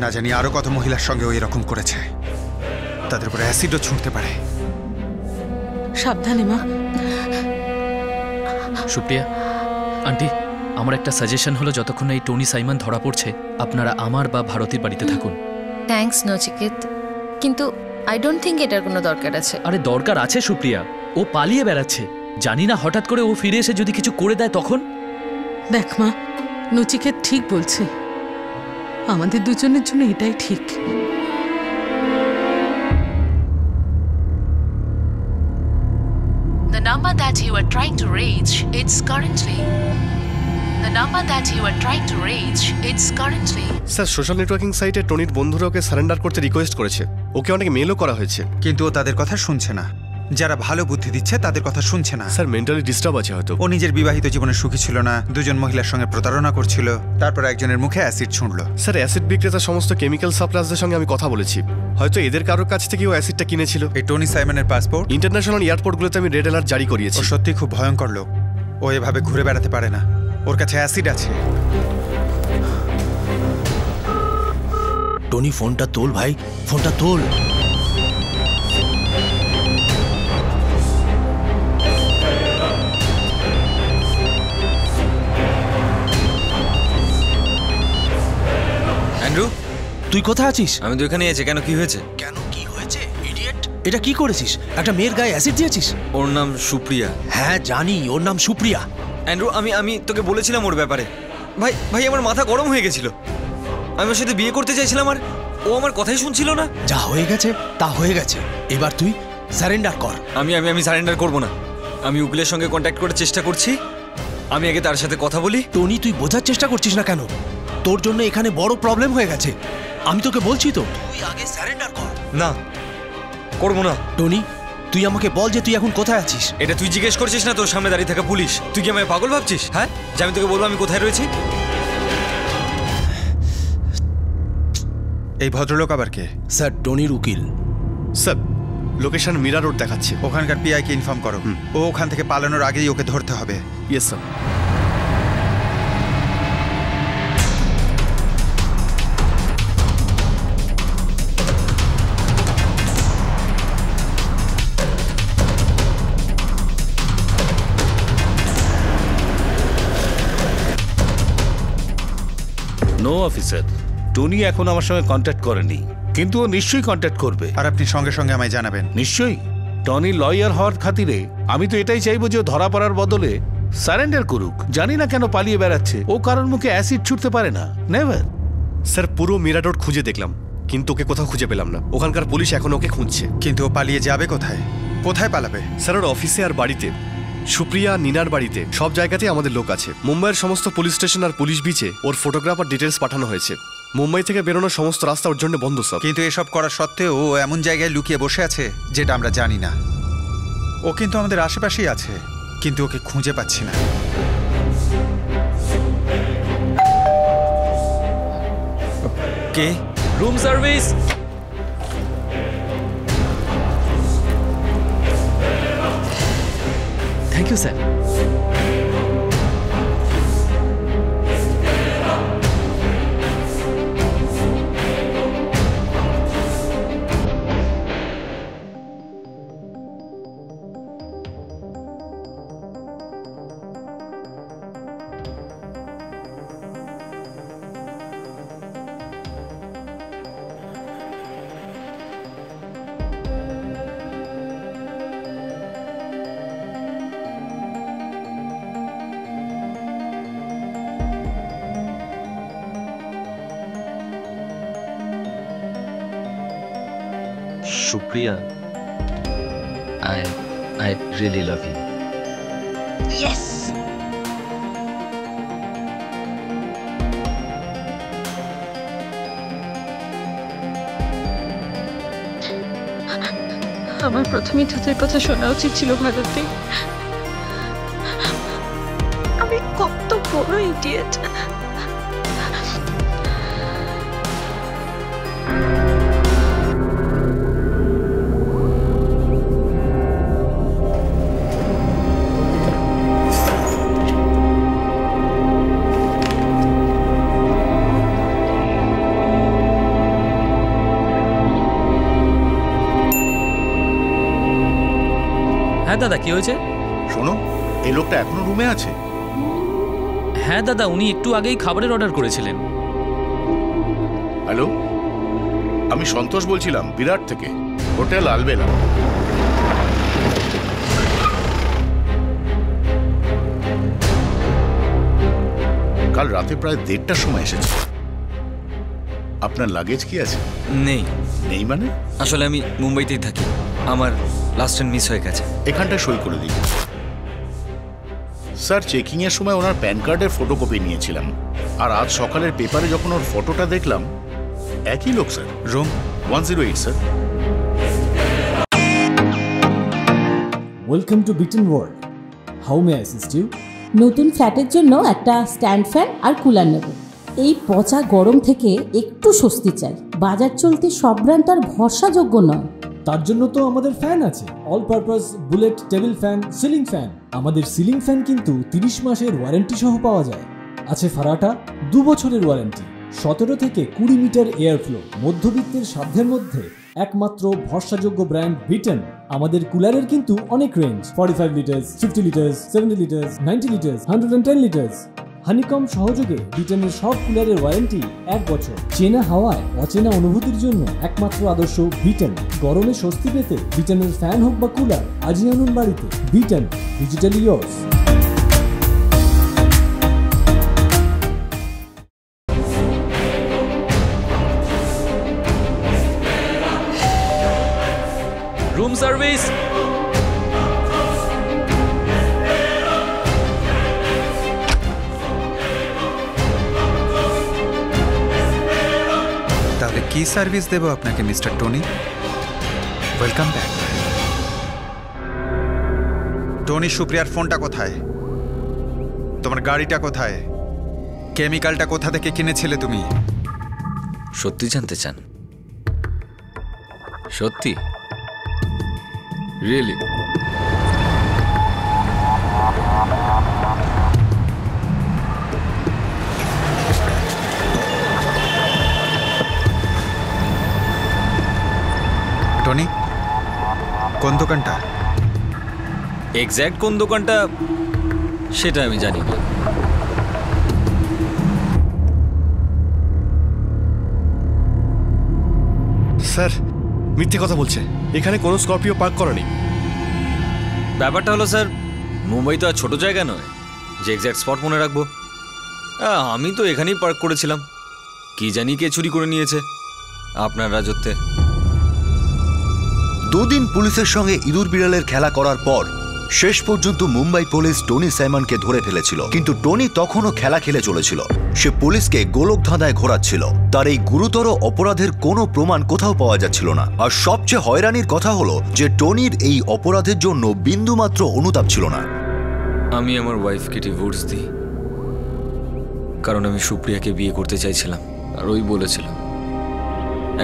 Speaker 5: না জানি আরো কত মহিলার সঙ্গে ও এরকম করেছে। তাদের উপরে অ্যাসিডও ছুঁড়তে পারে।
Speaker 9: সাবধানে মা।
Speaker 10: সুপ্রিয়া আন্টি, আমার একটা সাজেশন হলো, যতক্ষণ এই টনি সাইমন ধরা পড়ছে আপনারা আমার বা ভারতীর বাড়িতে থাকুন।
Speaker 8: থ্যাঙ্কস নচিকেত, কিন্তু আই ডোন্ট থিঙ্ক এটার কোনো দরকার আছে।
Speaker 10: আরে দরকার আছে সুপ্রিয়া, ও পালিয়ে বেড়াচ্ছে। জানি না হঠাৎ করে ও ফিরে এসে যদি কিছু করে দেয় তখন।
Speaker 9: দেখ মা, নচিকেত ঠিক বলছে, আমাদের দুজনের জন্য এটাই ঠিক।
Speaker 13: The number that you are trying to reach, it's currently. The number that you are trying to reach, it's currently.
Speaker 7: Sir, social networking সাইটে টনির বন্ধুরা ওকে সারেন্ডার করতে রিকোয়েস্ট করেছে। ওকে অনেক মেলও করা হয়েছে,
Speaker 5: কিন্তু ও তাদের কথা শুনছে না। যারা ভালো বুদ্ধি দিচ্ছে তাদের কথা শুনছে না।
Speaker 7: স্যার, মেন্টালি ডিস্টার্ব আছে হয়তো।
Speaker 5: ও নিজের বিবাহিত জীবনে সুখী ছিল না, দুজন মহিলার সঙ্গে প্রতারণা করছিল, তারপর একজনের মুখে অ্যাসিড ছুঁড়ল।
Speaker 7: স্যার, অ্যাসিড বিক্রেতা সমস্ত কেমিক্যাল সাপ্লায়ার্সদের সঙ্গে আমি কথা বলেছি। হয়তো এদের কারোর কাছ থেকে ও অ্যাসিডটা কিনেছিল।
Speaker 5: এই টনি সাইমনের পাসপোর্ট
Speaker 7: ইন্টারন্যাশনাল এয়ারপোর্টগুলোতে আমি রেড অ্যালার্ট জারি করিয়েছি।
Speaker 5: ও সত্যি খুব ভয়ঙ্কর লোক। ও এভাবে ঘুরে বেড়াতে পারে না, ওর কাছে অ্যাসিড আছে।
Speaker 11: টনি, ফোনটা তোল ভাই, ফোনটা তোল।
Speaker 2: অ্যান্ড্রু,
Speaker 11: তুই কোথায় আছিস?
Speaker 2: আমি তো এখানেই আছি। কেন, কি হয়েছে?
Speaker 11: কেন কি হয়েছে ইডিয়েট? এটা কি করেছিস? একটা মেয়ের গায়ে অ্যাসিড দিয়েছিস?
Speaker 2: ওর নাম সুপ্রিয়া।
Speaker 11: হ্যাঁ জানি, ওর নাম সুপ্রিয়া।
Speaker 2: অ্যান্ড্রু, আমি তোকে বলেছিলাম ওর ব্যাপারে। ভাই আমার মাথা গরম হয়ে গেছিল। আমি ওর সাথে বিয়ে করতে চাইছিলাম, আর ও আমার কথাই শুনছিল না।
Speaker 11: যা হয়ে গেছে তা হয়ে গেছে, এবার তুই সারেন্ডার কর।
Speaker 2: আমি সারেন্ডার করব না। আমি উকিলের সঙ্গে কন্ট্যাক্ট করে চেষ্টা করছি। আমি আগে তার সাথে কথা বলি।
Speaker 11: টনি, তুই বোঝার চেষ্টা করছিস না কেন? তোর জন্য এখানে বড় প্রবলেম হয়ে গেছে। আমি তোকে বলছি তো, তুই আগে সারেন্ডার কর।
Speaker 2: না, করবো না।
Speaker 11: টনি, তুই আমাকে বল যে তুই এখন কোথায় আছিস।
Speaker 2: এটা তুই জিজ্ঞেস করছিস না তোর সামনে দাঁড়িয়ে থাকা পুলিশ? তুই কি আমায় পাগল ভাবছিস? হ্যাঁ, যে আমি তোকে বলবো আমি কোথায় রয়েছি?
Speaker 5: এই ভদ্রলোক আবার কে?
Speaker 11: স্যার, টনির উকিল।
Speaker 7: স্যার, লোকেশন মিরা রোড দেখাচ্ছে।
Speaker 5: ওখানকার পিআইকে ইনফর্ম করো। ও ওখান থেকে পালানোর আগেই ওকে ধরতে হবে।
Speaker 7: Yes sir.
Speaker 3: No officer, Tony এখন আমার সঙ্গে কন্ট্যাক্ট করেনি, কিন্তু ও নিশ্চয়ই কন্ট্যাক্ট করবে।
Speaker 5: আর আপনি সঙ্গে সঙ্গে আমায় জানাবেন।
Speaker 3: নিশ্চয়ই। টনি লয়ার হওয়ার খাতিরে আমি তো এটাই চাইবো যে ও ধরা পড়ার বদলে সারেন্ডার করুক। জানি না কেন পালিয়ে বেড়াচ্ছে। ও কারোর মুখে অ্যাসিড ছুটতে পারে না। নেভার।
Speaker 7: স্যার, পুরো মিরা রোড খুঁজে দেখলাম, কিন্তু ওকে কোথাও খুঁজে পেলাম না। ওখানকার পুলিশ এখন ওকে খুঁজছে।
Speaker 5: কিন্তু ও পালিয়ে যাবে কোথায়? কোথায় পালাবে?
Speaker 7: স্যার, ওর অফিসে আর বাড়িতে, সুপ্রিয়া, নিনার বাড়িতে, সব জায়গাতেই আমাদের লোক আছে। মুম্বাইয়ের সমস্ত পুলিশ স্টেশন আর পুলিশ বিচে ওর ফটোগ্রাফ আর ডিটেলস পাঠানো হয়েছে। মুম্বাই থেকে বেরোনোর সমস্ত রাস্তা ওর জন্য বন্ধ সব।
Speaker 5: কিন্তু এসব করা সত্ত্বেও ও এমন জায়গায় লুকিয়ে বসে আছে যেটা আমরা জানি না। ও কিন্তু আমাদের আশেপাশেই আছে, কিন্তু ওকে খুঁজে পাচ্ছি না।
Speaker 2: কে?
Speaker 10: Room service. Thank you sir.
Speaker 14: Supriya, I really love you.
Speaker 12: Yes!
Speaker 8: আমার প্রথমেই তোদের কথা শোনা উচিত ছিল ভারতী। আমি কত বড় ইডিয়েট।
Speaker 10: হ্যাঁ দাদা, কি হয়েছে?
Speaker 6: শোনো, এই লোকটা এখনো রুমে আছে?
Speaker 10: হ্যাঁ দাদা, উনি একটু আগেই খাবারের অর্ডার করেছিলেন।
Speaker 6: হ্যালো, আমি সন্তোষ বলছিলাম বিরাট থেকে, হোটেল আলবেলা। কাল রাতে প্রায় 1:30টার সময় এসেছে। আপনার লাগেজ কি আছে?
Speaker 2: নেই।
Speaker 6: নেই মানে?
Speaker 2: আসলে আমি মুম্বাইতেই থাকি, আমার লাস্ট ট্রেন মিস হয়ে গেছে।
Speaker 6: এখানটায় সই করে দিই। স্যার, চেকিং এর সময় ওনার প্যান কার্ডের ফটোকপি নিয়েছিলাম, আর আজ সকালের পেপারে যখন ওর ফটোটা দেখলাম, একই লোক sir.
Speaker 5: Room
Speaker 6: 108 sir.
Speaker 15: Welcome to Beaten world. How may I assist you? নতুন ফ্ল্যাটের জন্য একটা স্ট্যান্ড ফ্যান আর কুলার নেব। এই পচা গরম থেকে একটু স্বস্তি চাই। বাজার চলতে সব ব্র্যান্ড আর ভরসাযোগ্য নয়।
Speaker 16: তার জন্য তো আমাদের ফ্যান আছে, all purpose bullet table fan, ceiling fan. আমাদের সিলিং ফ্যান কিন্তু 30 মাসের ওয়ারেন্টি সহ পাওয়া যায়। আছে ফারাটা 2 বছরের ওয়ারেন্টি, 17 থেকে 20 মিটার এয়ার ফ্লো, মধ্যবিত্তের সাধ্যের মধ্যে একমাত্র ভরসাযোগ্য ব্র্যান্ড বিটেন। আমাদের কুলারের কিন্তু অনেক range, 45 litres, 50 litres, 70 litres, 90 litres, 110 litres. Honeycomb সহযোগে বিটেনের সব কুলারের ওয়ারেন্টি 1 বছর। চেনা হাওয়ায় অচেনা অনুভূতির জন্য একমাত্র আদর্শ বিটেন। গরমে স্বস্তি পেতে বিটেনের ফ্যান হোক বা কুলার, আজই আনুন বাড়িতে। Beaten, digitally yours.
Speaker 10: Room service.
Speaker 5: তাহলে কি সার্ভিস দেবো আপনাকে mister Tony? Welcome back. Tony সুপ্রিয়ার ফোনটা কোথায়? তোমার গাড়িটা কোথায়? কেমিক্যালটা কোথা থেকে কিনেছিলে তুমি?
Speaker 2: সত্যি জানতে চান? সত্যি? রিয়েলি?
Speaker 5: টনি, কোন দোকানটা?
Speaker 2: এক্স্যাক্ট কোন দোকানটা সেটা আমি জানি না।
Speaker 7: স্যার মিথ্যে কথা বলছে, এখানে কোনো স্করপিও পার্ক করেনি।
Speaker 2: ব্যাপারটা হলো স্যার, মুম্বাই তো আর ছোট জায়গা নয় যে এক্স্যাক্ট স্পট মনে রাখবো। আমি তো এখানেই পার্ক করেছিলাম, কি জানি কে চুরি করে নিয়েছে আপনার রাজত্বে।
Speaker 1: দুদিন পুলিশের সঙ্গে ইঁদুর বিড়ালের খেলা করার পর শেষ পর্যন্ত মুম্বাই পুলিশ টনি সাইমনকে ধরে ফেলেছিল। কিন্তু টনি তখনও খেলা খেলে চলেছিল। সে পুলিশকে গোলক ধাঁধায় ঘোরাচ্ছিল। তার এই গুরুতর অপরাধের কোনো প্রমাণ কোথাও পাওয়া যাচ্ছিল না। আর সবচেয়ে হয়রানির কথা হলো যে টনির এই অপরাধের জন্য বিন্দুমাত্র অনুতাপ ছিল না।
Speaker 2: আমি আমার ওয়াইফকে ডিভোর্স দিই, কারণ আমি সুপ্রিয়াকে বিয়ে করতে চাইছিলাম। আর ওই বলেছিল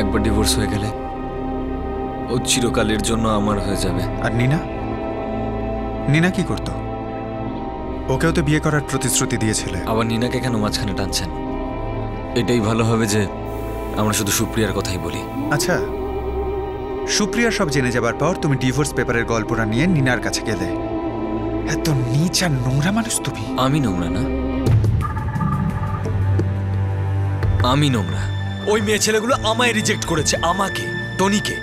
Speaker 2: একবার ডিভোর্স হয়ে গেলে ও চিরকালের জন্য আমার হয়ে যাবে।
Speaker 5: আর নিনা? নিনা কি করতো? ওকেও তো বিয়ে করার প্রতিশ্রুতি দিয়েছিলে।
Speaker 2: আবার নিনাকে কেন মাঝখানে টানছেন? এটাই ভালো হবে যে আমরা শুধু সুপ্রিয়ার কথাই বলি।
Speaker 5: আচ্ছা, সুপ্রিয়া সব জেনে যাবার পর তুমি ডিভোর্স পেপারের গল্পটা নিয়ে নিনার কাছে গেলে। এত নীচ আর নোংরা মানুষ তুমি।
Speaker 2: আমি নোংরা না, আমি নোংরা। ওই মেয়ে ছেলেগুলো আমায় রিজেক্ট করেছে, আমাকে, টনিকে।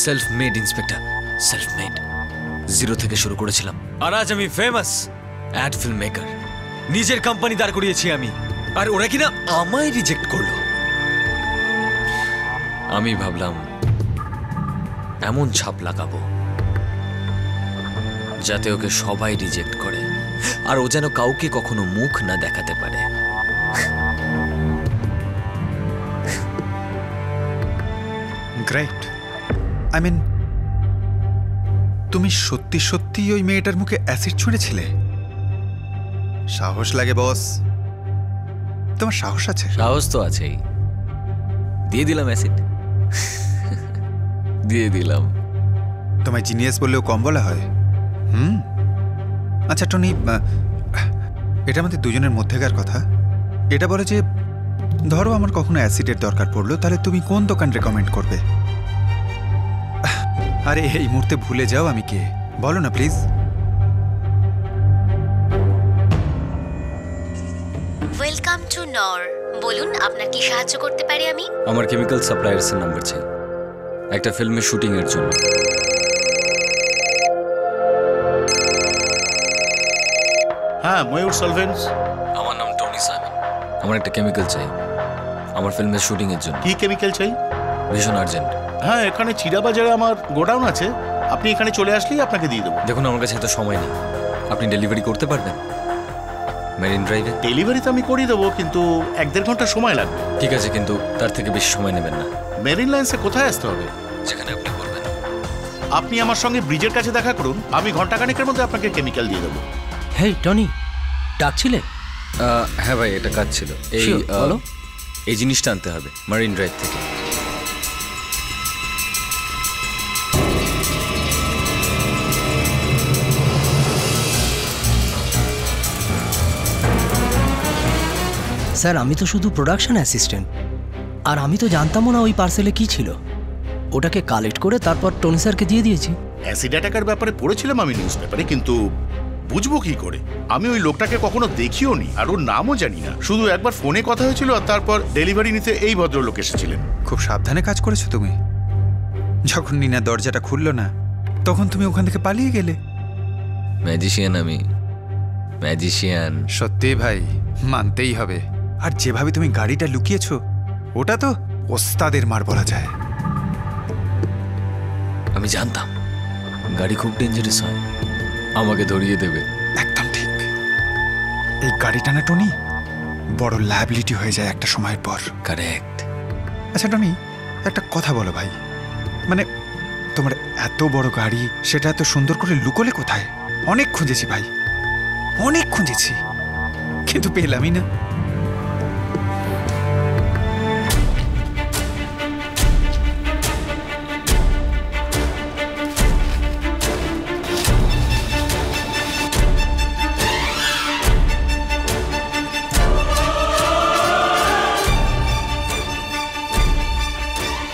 Speaker 2: Self made inspector, self made. Zero থেকে শুরু করেছিলাম, আর আজ আমি ফেমাস অ্যাড ফিল্ম মেকার। নিজের কোম্পানি দাঁড় করিয়েছি আমি, আর ওরা কিনা আমায় রিজেক্ট করলো। আমি ভাবলাম এমন ছাপ লাগাবো যাতে ওকে সবাই রিজেক্ট করে, আর ও যেন কাউকে কখনো মুখ না দেখাতে পারে।
Speaker 5: গ্রেট। আই মিন, তুমি সত্যি সত্যি ওই মেয়েটার মুখে অ্যাসিড ছুঁড়েছিলে? সাহস লাগে বস, তোমার সাহস আছে?
Speaker 2: সাহস তো আছেই, দিয়ে দিলাম অ্যাসিড, দিয়ে দিলাম।
Speaker 5: তোমায় জিনিয়াস বললেও কম বলা হয়। আচ্ছা টনি, এটা আমাদের দুজনের মধ্যেকার কথা। এটা বলে যে ধরো আমার কখনো অ্যাসিডের দরকার পড়লো, তাহলে তুমি কোন দোকান রেকমেন্ড করবে? আরে এই মুহূর্তে ভুলে যাও আমি কে, বলো না প্লিজ।
Speaker 12: ওয়েলকাম টু নর। বলুন আপনার কি সাহায্য করতে পারি আমি?
Speaker 2: আমার কেমিক্যাল সাপ্লায়ার্সের নাম্বার চাই একটা ফিল্মের শুটিং এর জন্য।
Speaker 6: হ্যাঁ, ময়ূর সলভেন্টস।
Speaker 2: আমার নাম টনি সাইমন। আমার একটা কেমিক্যাল চাই আমার ফিল্মের শুটিং এর জন্য।
Speaker 6: কি কেমিক্যাল চাই?
Speaker 2: ভীষণ আর্জেন্ট।
Speaker 6: হ্যাঁ, এখানে চিড়াবাজারে আমার গোডাউন আছে, আপনি এখানে চলে আসলেই আপনাকে দিয়ে দেবো।
Speaker 2: দেখুন আমার কাছে এত সময় নেই, আপনি ডেলিভারি করতে পারবেন মেরিন ড্রাইভে?
Speaker 6: ডেলিভারি তো আমি করিয়ে দেবো, কিন্তু 1-1.5 ঘন্টা সময় লাগবে।
Speaker 2: ঠিক আছে, কিন্তু তার থেকে বেশি সময় নেবেন না।
Speaker 6: মেরিন লাইন্সে কোথায় আসতে হবে?
Speaker 2: যেখানে আপনি বলবেন।
Speaker 6: আপনি আমার সঙ্গে ব্রিজের কাছে দেখা করুন, আমি ঘন্টাখানেকের মধ্যে আপনাকে কেমিক্যাল দিয়ে দেবো।
Speaker 11: Hey Tony, ডাকছিলে?
Speaker 2: হ্যাঁ ভাই, এটা কাজ ছিল। এই
Speaker 11: বলো।
Speaker 2: এই জিনিসটা আনতে হবে মারিন ড্রাইভ থেকে।
Speaker 11: স্যার আমি তো শুধু প্রোডাকশন অ্যাসিস্ট্যান্ট, আর আমি তো জানতামও না ওই পার্সেলে কি ছিল। ওটাকে কালেক্ট করে তারপর টনি স্যারকে দিয়ে দিয়েছি।
Speaker 6: অ্যাসিড অ্যাটাকের ব্যাপারে পড়েছিলাম আমি নিউজ পেপারে, কিন্তু বুঝবো কি করে? আমি ওই লোকটাকে কখনো দেখিও নি, আর ওর নামও জানি না। শুধু একবার ফোনে কথা হয়েছিল, আর তারপর ডেলিভারি নিতে এই ভদ্রলোক এসেছিলেন।
Speaker 5: খুব সাবধানে কাজ করেছো তুমি। যখন নিনা দরজাটা খুললো না, তখন তুমি ওখান থেকে পালিয়ে গেলে।
Speaker 2: ম্যাজিশিয়ান আমি, ম্যাজিশিয়ান।
Speaker 5: সত্যি ভাই, মানতেই হবে। আর যেভাবে তুমি গাড়িটা লুকিয়েছো, ওটা তো ওস্তাদের মার বলা যায়।
Speaker 2: আমি জানতাম গাড়ি খুব ডেঞ্জারাস হয়, আমাকে ধরিয়ে দেবে।
Speaker 5: একদম ঠিক। এই গাড়িটা না টনি, বড় লায়াবিলিটি হয়ে যায় একটা সময়ের পর।
Speaker 2: কারেক্ট।
Speaker 5: আচ্ছা টনি, একটা কথা বলো ভাই, মানে তোমার এত বড় গাড়ি, সেটা এত সুন্দর করে লুকোলে কোথায়? অনেক খুঁজেছি ভাই, অনেক খুঁজেছি, কিন্তু পেলামই না।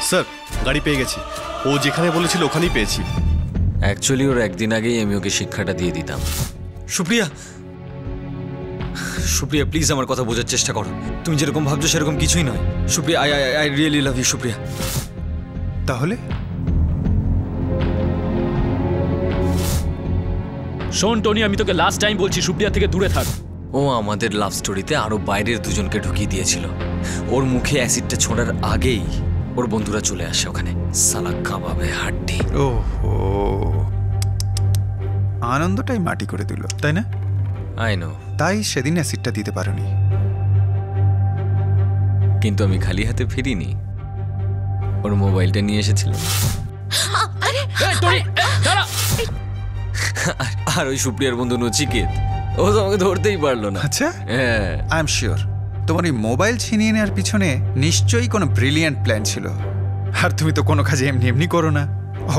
Speaker 7: স্যার, গাড়ি পেয়ে গেছি। ও যেখানে বলেছিল ওখানেই পেয়েছি।
Speaker 2: অ্যাকচুয়ালি ওর একদিন আগেই আমি ওকে শিক্ষাটা দিয়ে দিতাম। সুপ্রিয়া, সুপ্রিয়া প্লিজ আমার কথা বোঝার চেষ্টা করো। তুমি যেরকম ভাবছো সেরকম কিছুই নয়। Supriya, I really love you Supriya.
Speaker 5: তাহলে
Speaker 10: শোন টনি, আমি তোকে লাস্ট টাইম বলছি সুপ্রিয়া থেকে দূরে থাক।
Speaker 2: ও আমাদের লাভ স্টোরিতে আরো বাইরের দুজনকে ঢুকিয়ে দিয়েছিল। ওর মুখে অ্যাসিডটা ছোঁড়ার আগেই ওর বন্ধুরা চলে আসে ওখানে। সালা কাবাবে হাড্ডি।
Speaker 5: ওহো, আনন্দটাই মাটি করে দিল, তাই না?
Speaker 2: I know.
Speaker 5: তাই সেদিন অ্যাসিডটা দিতে পারোনি।
Speaker 2: কিন্তু আমি খালি হাতে ফিরিনি, ওর মোবাইলটা নিয়ে এসেছিল। আর ওই সুপ্রিয়ার বন্ধু নচিকেত, ও তো আমাকে ধরতেই পারলো না।
Speaker 5: আচ্ছা, আই এম শিওর তোমার এই মোবাইল ছিনিয়ে নেওয়ার পিছনে নিশ্চয়ই কোনো ব্রিলিয়ান্ট প্ল্যান ছিল। আর তুমি তো কোনো কাজে এমনি এমনি করো না,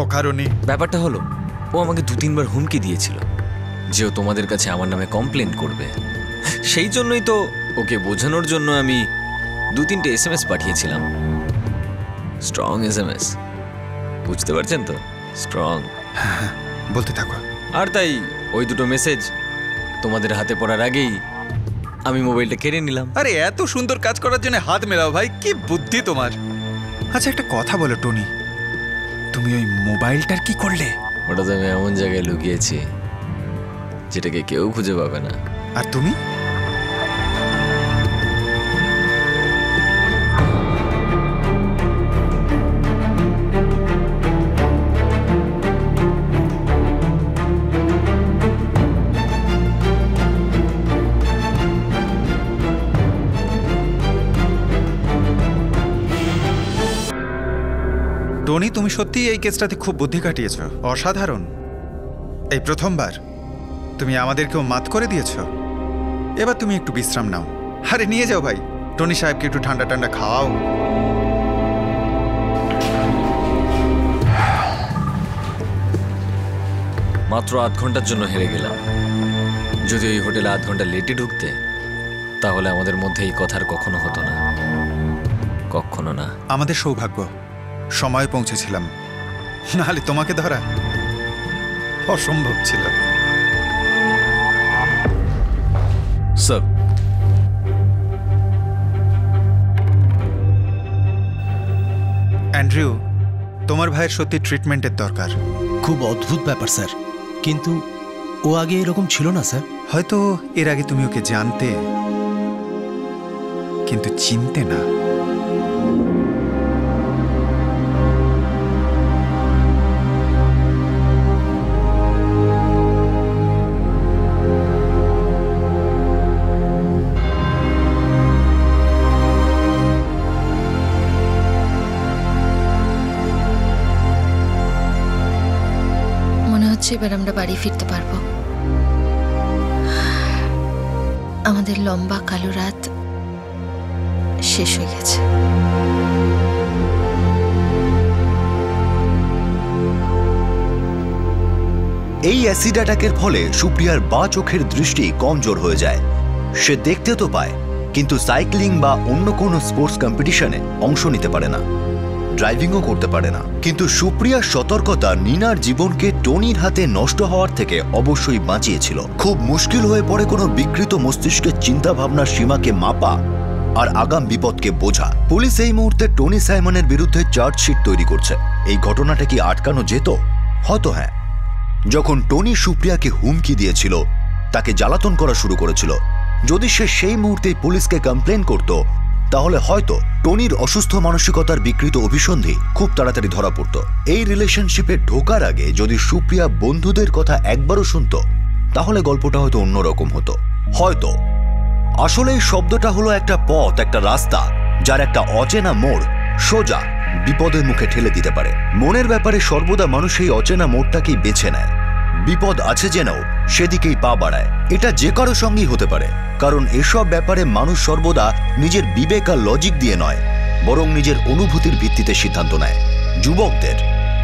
Speaker 5: অকারণে।
Speaker 2: ব্যাপারটা হলো, ও আমাকে 2-3 বার হুমকি দিয়েছিল যে ও তোমাদের কাছে আমার নামে কমপ্লেন করবে। সেই জন্যই তো ওকে বোঝানোর জন্য আমি 2-3টে SMS পাঠিয়েছিলাম। স্ট্রং SMS, বুঝতে পারছেন তো? স্ট্রং।
Speaker 5: বলতে থাকো।
Speaker 2: আর তাই ওই দুটো মেসেজ তোমাদের হাতে পড়ার আগেই আমি মোবাইলটা কেড়ে নিলাম।
Speaker 5: আরে এত সুন্দর কাজ করার জন্য হাত মেলাও ভাই, কি বুদ্ধি তোমার। আচ্ছা একটা কথা বলো টনি, তুমি ওই মোবাইলটার কি করলে?
Speaker 2: ওটা তো আমি এমন জায়গায় লুকিয়েছি যেটাকে কেউ খুঁজে পাবে না।
Speaker 5: আর তুমি? টনি, তুমি সত্যিই এই কেসটাতে খুব বুদ্ধি কাটিয়েছ, অসাধারণ। এই প্রথমবার তুমি আমাদেরকেও মাত করে দিয়েছ। এবার তুমি একটু বিশ্রাম নাও। আরে নিয়ে যাও ভাই, টনি সাহেবকে একটু ঠান্ডা ঠান্ডা খাওয়াও।
Speaker 2: মাত্র 8 ঘন্টার জন্য হেরে গেলাম। যদি ওই হোটেলে 8 ঘন্টা লেটে ঢুকতে, তাহলে আমাদের মধ্যে এই কথার কখনো হতো না, কখনো না।
Speaker 5: আমাদের সৌভাগ্য সময় পৌঁছেছিলাম, নাহলে তোমাকে ধরা অসম্ভব ছিল।
Speaker 7: স্যার,
Speaker 5: অ্যান্ড্রিউ, তোমার ভাইয়ের সত্যি ট্রিটমেন্টের দরকার।
Speaker 11: খুব অদ্ভুত ব্যাপার স্যার, কিন্তু ও আগে এরকম ছিল না স্যার।
Speaker 5: হয়তো এর আগে তুমি ওকে জানতে, কিন্তু চিনতে না।
Speaker 8: এবার আমরা বাড়ি ফিরতে পারবো। আমাদের লম্বা কালো রাত শেষ হয়ে গেছে।
Speaker 1: এই অ্যাসিড অ্যাটাকের ফলে সুপ্রিয়ার বাঁ চোখের দৃষ্টি কমজোর হয়ে যায়। সে দেখতে তো পায়, কিন্তু সাইক্লিং বা অন্য কোনো স্পোর্টস কম্পিটিশনে অংশ নিতে পারে না, ড্রাইভিংও করতে পারে না। কিন্তু সুপ্রিয়ার সতর্কতা নিনার জীবনকে টনির হাতে নষ্ট হওয়ার থেকে অবশ্যই বাঁচিয়েছিল। খুব মুশকিল হয়ে পড়ে কোনো বিকৃত মস্তিষ্কের চিন্তা ভাবনার সীমাকে মাপা আর আগাম বিপদকে বোঝা। পুলিশ এই মুহূর্তে টনি সাইমনের বিরুদ্ধে চার্জশিট তৈরি করছে। এই ঘটনাটা কি আটকানো যেত? হয়তো হ্যাঁ। যখন টনি সুপ্রিয়াকে হুমকি দিয়েছিল, তাকে জ্বালাতন করা শুরু করেছিল, যদি সে সেই মুহূর্তেই পুলিশকে কমপ্লেন করত, তাহলে হয়তো টনির অসুস্থ মানসিকতার বিকৃত অভিসন্ধি খুব তাড়াতাড়ি ধরা পড়ত। এই রিলেশনশিপে ঢোকার আগে যদি সুপ্রিয়া বন্ধুদের কথা একবারও শুনত, তাহলে গল্পটা হয়তো অন্যরকম হতো। হয়তো আসলে এই শব্দটা হলো একটা পথ, একটা রাস্তা, যার একটা অচেনা মোড় সোজা বিপদের মুখে ঠেলে দিতে পারে। মনের ব্যাপারে সর্বদা মানুষ এই অচেনা মোড়টাকেই বেছে নেয়। বিপদ আছে জেনেও সেদিকেই পা বাড়ায়। এটা যে কারো সঙ্গেই হতে পারে, কারণ এসব ব্যাপারে মানুষ সর্বদা নিজের বিবেক আর লজিক দিয়ে নয়, বরং নিজের অনুভূতির ভিত্তিতে সিদ্ধান্ত নেয়। যুবকদের,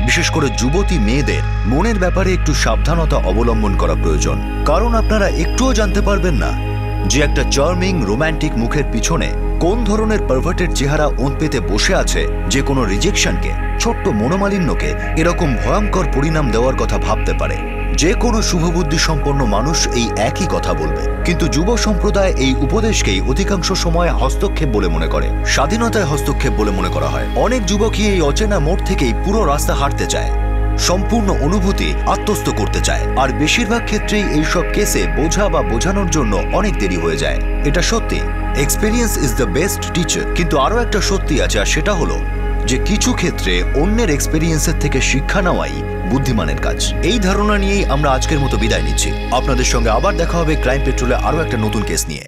Speaker 1: বিশেষ করে যুবতী মেয়েদের মনের ব্যাপারে একটু সাবধানতা অবলম্বন করা প্রয়োজন, কারণ আপনারা একটুও জানতে পারবেন না যে একটা চার্মিং রোম্যান্টিক মুখের পিছনে কোন ধরনের পারভার্টেড চেহারা ওঁত পেতে বসে আছে, যে কোনো রিজেকশনকে, ছোট্ট মনোমালিন্যকে এরকম ভয়ঙ্কর পরিণাম দেওয়ার কথা ভাবতে পারে। যে কোনো শুভবুদ্ধি সম্পন্ন মানুষ এই একই কথা বলবে, কিন্তু যুব সম্প্রদায় এই উপদেশকেই অধিকাংশ সময় হস্তক্ষেপ বলে মনে করে, স্বাধীনতায় হস্তক্ষেপ বলে মনে করা হয়। অনেক যুবকই এই অচেনা মোড় থেকেই পুরো রাস্তা হাঁটতে চায়, সম্পূর্ণ অনুভূতি আত্মস্থ করতে চায়, আর বেশিরভাগ ক্ষেত্রেই এইসব কেসে বোঝা বা বোঝানোর জন্য অনেক দেরি হয়ে যায়। এটা সত্যি, experience is the best teacher. কিন্তু আরো একটা সত্যি আছে, আর সেটা হলো যে কিছু ক্ষেত্রে অন্যের এক্সপেরিয়েন্সের থেকে শিক্ষা নেওয়াই বুদ্ধিমানের কাজ। এই ধারণা নিয়েই আমরা আজকের মতো বিদায় নিচ্ছি। আপনাদের সঙ্গে আবার দেখা হবে ক্রাইম পেট্রোলে আরো একটা নতুন কেস নিয়ে।